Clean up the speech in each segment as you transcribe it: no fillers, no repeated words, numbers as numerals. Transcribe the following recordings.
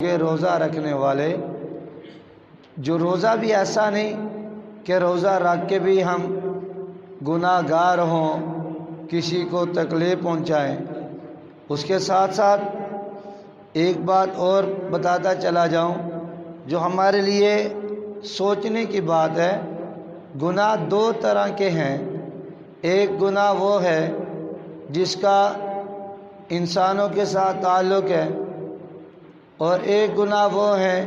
کہ روزہ رکھنے والے جو روزہ بھی ایسا نہیں کہ روزہ رکھ کے بھی ہم گناہ گار ہوں، کسی کو تکلیف پہنچائیں۔ اس کے ساتھ ساتھ ایک بات اور بتاتا چلا جاؤں جو ہمارے لیے سوچنے کی بات ہے۔ گناہ دو طرح کے ہیں، ایک گناہ وہ ہے جس کا انسانوں کے ساتھ تعلق ہے، اور ایک گناہ وہ ہے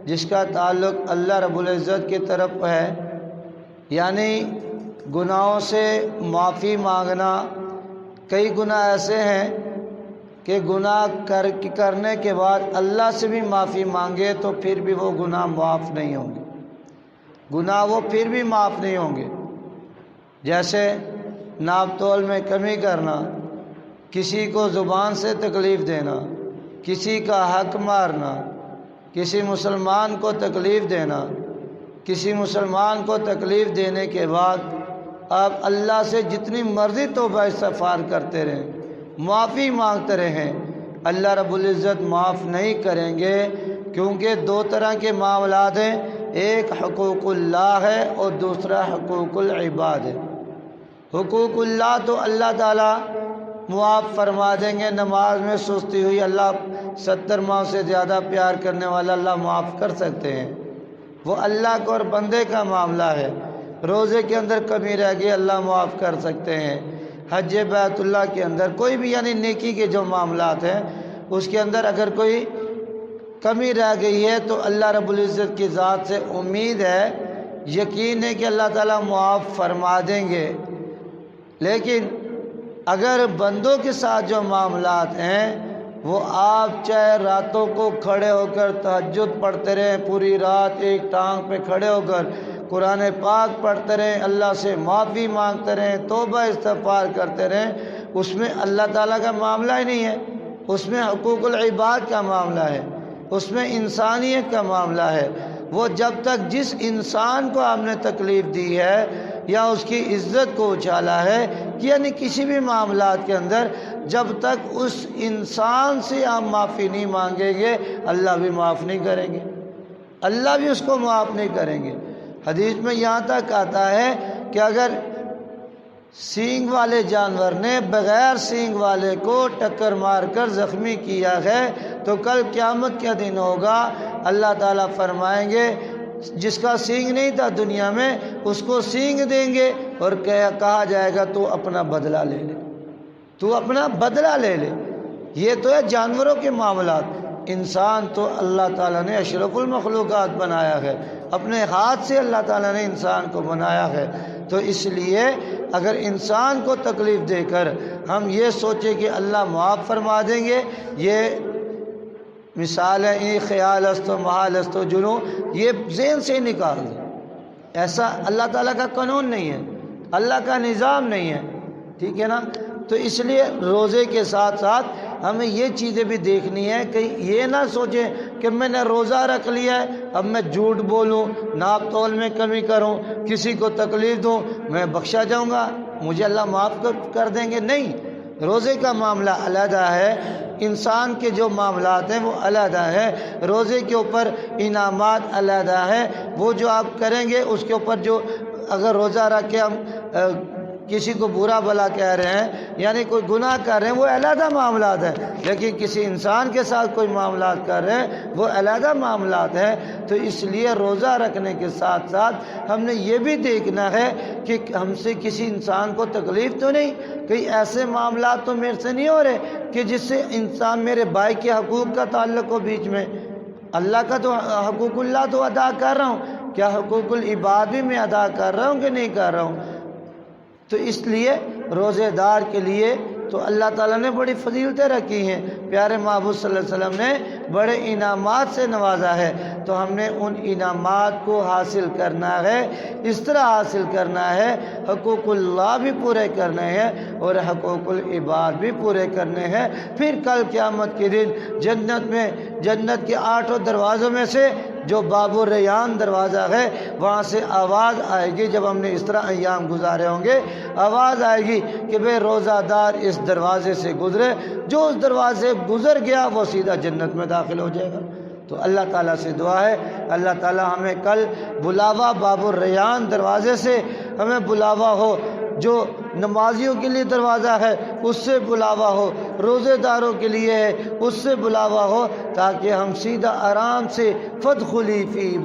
جس کا تعلق اللہ رب العزت کی طرف ہے، یعنی گناہوں سے معافی مانگنا۔ کئی گناہ ایسے ہیں کہ گناہ کرنے کے بعد اللہ سے بھی معافی مانگے تو پھر بھی وہ گناہ معاف نہیں ہوں گے، گناہ وہ پھر بھی معاف نہیں ہوں گے۔ جیسے ناپ تول میں کمی کرنا، کسی کو زبان سے تکلیف دینا، کسی کا حق مارنا، کسی مسلمان کو تکلیف دینا۔ کسی مسلمان کو تکلیف دینے کے بعد آپ اللہ سے جتنی مرضی توبہ استغفار کرتے رہیں، معافی مانگتے رہیں، اللہ رب العزت معاف نہیں کریں گے، کیونکہ دو طرح کے معاملات ہیں، ایک حقوق اللہ ہے اور دوسرا حقوق العباد ہے۔ حقوق اللہ تو اللہ تعالیٰ معاف فرما دیں گے، نماز میں سستی ہوئی اللہ 70 ماہ سے زیادہ پیار کرنے والا اللہ معاف کر سکتے ہیں، وہ اللہ کو اور بندے کا معاملہ ہے۔ روزے کے اندر کمی رہ گئی اللہ معاف کر سکتے ہیں۔ حج بیت اللہ کے اندر کوئی بھی یعنی نیکی کے جو معاملات ہیں اس کے اندر اگر کوئی کمی رہ گئی ہے تو اللہ رب العزت کی ذات سے امید ہے، یقین ہے کہ اللہ تعالیٰ معاف فرما دیں گے۔ لیکن اگر بندوں کے ساتھ جو معاملات ہیں وہ آپ چاہے راتوں کو کھڑے ہو کر تہجد پڑھتے رہیں، پوری رات ایک ٹانگ پہ کھڑے ہو کر قرآن پاک پڑھتے رہیں، اللہ سے معافی مانگتے رہیں، توبہ استغفار کرتے رہیں، اس میں اللہ تعالیٰ کا معاملہ ہی نہیں ہے، اس میں حقوق العباد کا معاملہ ہے، اس میں انسانیت کا معاملہ ہے۔ وہ جب تک جس انسان کو آپ نے تکلیف دی ہے یا اس کی عزت کو اچھالا ہے، یعنی کسی بھی معاملات کے اندر جب تک اس انسان سے آپ معافی نہیں مانگیں گے اللہ بھی معاف نہیں کریں گے، اللہ بھی اس کو معاف نہیں کریں گے۔ حدیث میں یہاں تک آتا ہے کہ اگر سینگ والے جانور نے بغیر سینگ والے کو ٹکر مار کر زخمی کیا ہے تو کل قیامت کا دن ہوگا، اللہ تعالیٰ فرمائیں گے جس کا سینگ نہیں تھا دنیا میں اس کو سینگ دیں گے اور کہا جائے گا تو اپنا بدلہ لے لے، تو اپنا بدلہ لے لے۔ یہ تو ہے جانوروں کے معاملات۔ انسان تو اللہ تعالیٰ نے اشرف المخلوقات بنایا ہے، اپنے ہاتھ سے اللہ تعالیٰ نے انسان کو بنایا ہے، تو اس لیے اگر انسان کو تکلیف دے کر ہم یہ سوچیں کہ اللہ معاف فرما دیں گے، یہ مثال ہے یہ خیال است و محال است و جنوں، یہ ذہن سے نکال دیں۔ ایسا اللہ تعالیٰ کا قانون نہیں ہے، اللہ کا نظام نہیں ہے، ٹھیک ہے نا؟ تو اس لیے روزے کے ساتھ ساتھ ہمیں یہ چیزیں بھی دیکھنی ہے کہ یہ نہ سوچیں کہ میں نے روزہ رکھ لیا ہے اب میں جھوٹ بولوں، ناپ تول میں کمی کروں، کسی کو تکلیف دوں، میں بخشا جاؤں گا، مجھے اللہ معاف کر دیں گے۔ نہیں، روزے کا معاملہ علیحدہ ہے، انسان کے جو معاملات ہیں وہ علیحدہ ہے، روزے کے اوپر انعامات علیحدہ ہیں، وہ جو آپ کریں گے اس کے اوپر جو اگر روزہ رکھ کے ہم کسی کو برا بھلا کہہ رہے ہیں یعنی کوئی گناہ کر رہے ہیں وہ علیحدہ معاملات ہیں، لیکن کسی انسان کے ساتھ کوئی معاملات کر رہے ہیں وہ علیحدہ معاملات ہیں۔ تو اس لیے روزہ رکھنے کے ساتھ ساتھ ہم نے یہ بھی دیکھنا ہے کہ ہم سے کسی انسان کو تکلیف تو نہیں، کئی ایسے معاملات تو میرے سے نہیں ہو رہے کہ جس سے انسان میرے بھائی کے حقوق کا تعلق ہو، بیچ میں اللہ کا تو حقوق اللہ تو ادا کر رہا ہوں، کیا حقوق العباد بھی میں ادا کر رہا ہوں کہ نہیں کر رہا ہوں؟ تو اس لیے روزے دار کے لیے تو اللہ تعالیٰ نے بڑی فضیلتیں رکھی ہیں، پیارے محبوب صلی اللہ علیہ وسلم نے بڑے انعامات سے نوازا ہے، تو ہم نے ان انعامات کو حاصل کرنا ہے، اس طرح حاصل کرنا ہے، حقوق اللہ بھی پورے کرنے ہیں اور حقوق العباد بھی پورے کرنے ہیں۔ پھر کل قیامت کے دن جنت میں، جنت کے 8 دروازوں میں سے جو باب الریان دروازہ ہے وہاں سے آواز آئے گی، جب ہم نے اس طرح ایام گزارے ہوں گے آواز آئے گی کہ بے روزہ دار اس دروازے سے گزرے، جو اس دروازے گزر گیا وہ سیدھا جنت میں داخل ہو جائے گا۔ تو اللہ تعالیٰ سے دعا ہے اللہ تعالیٰ ہمیں کل بلاوا باب الریان دروازے سے ہمیں بلاوا ہو، جو نمازیوں کے لیے دروازہ ہے اس سے بلاوا ہو، روزے داروں کے لیے ہے اس سے بلاوا ہو، تاکہ ہم سیدھا آرام سے فادخلی فی